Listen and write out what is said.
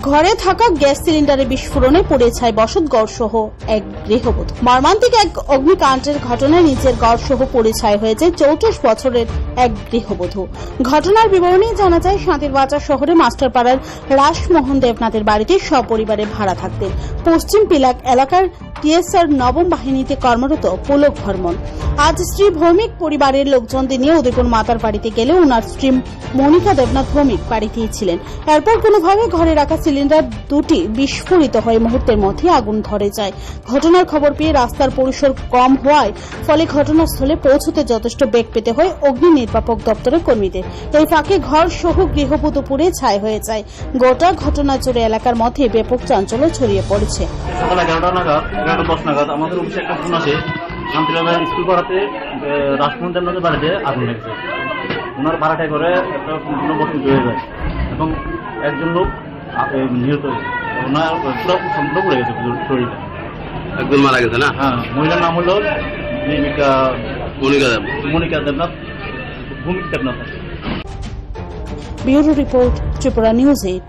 ঘরে থাকা গ্যাস সিলিন্ডারে বিস্ফোরণে পুড়ে ছাই বসতঘর সহ এক গৃহবধূ। মর্মান্তিক এক অগ্নিকাণ্ডের ঘটনায় নিজের ঘর সহ পুড়ে ছাই হয়েছে 34 বছরের এক গৃহবধূ। ঘটনার বিবরণী জানা যায়, শান্তিরবাজার শহরে মাস্টারপাড়ার রাসমোহন দেবনাথের বাড়িতে সপরিবারে ভাড়া থাকতেন। পশ্চিম পিলাক এলাকার টিএসআর নবম বাহিনীতে কর্মরত পুলক বর্মন আজ স্ত্রী ভৌমিক পরিবারের লোকজনদের নিয়ে উদয়পুর মাতার বাড়িতে গেলে ওনার স্ত্রী মনিকা দেবনাথ ভৌমিক বাড়িতেই ছিলেন। এরপর কোনোভাবে ঘরে রাখা সিলিন্ডার দুটি বিস্ফোরিত হয়ে মুহূর্তের মধ্যে আগুন ধরে যায়। ঘটনার খবর পেয়ে রাস্তার পরিসর কম হওয়ায় ফলে ঘটনাস্থলে পৌঁছতে যথেষ্ট বেগ পেতে হয় অগ্নি নির্বাপক দপ্তরের কর্মীদের। এই ফাঁকে ঘর সহ গৃহবধূ পুড়ে ছাই হয়ে যায়। গোটা ঘটনা জুড়ে এলাকার মধ্যে ব্যাপক চাঞ্চল্য ছড়িয়ে পড়েছে। সকাল 11:10 নাগাদ আমাদের অফিসে একটা ফোন আসে, শান্তিবাজার স্কুল পাড়াতে রাসমোহন দেবনাথের বাড়িতে আগুন লেগেছে। ওনার ভাড়াটায় করে একটা সম্পূর্ণ বসতি হয়ে যায় এবং একজন লোক নিহত হয়েছে। ওনার পুরো সম্পূর্ণ পড়ে গেছে শরীরটা। একজন মারা গেছে না? হ্যাঁ, মহিলার নাম হলো Monika Debnath, Bhowmik Debnath. Bureau report, Tripura news 8।